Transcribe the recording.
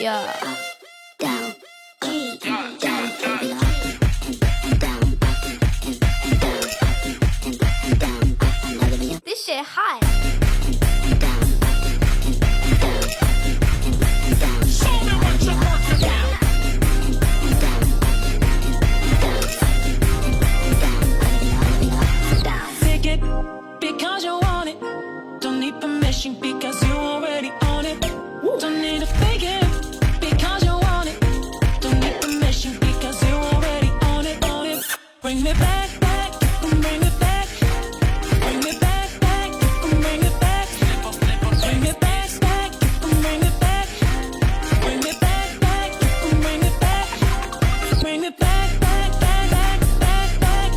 Yeah. down, G, down, down, down, This shit hot. Take it because you want it. Don't need permission because you already own it. Don't need to fake it because you want it. Don't need permission because you already own it, own it. Bring me back, back, bring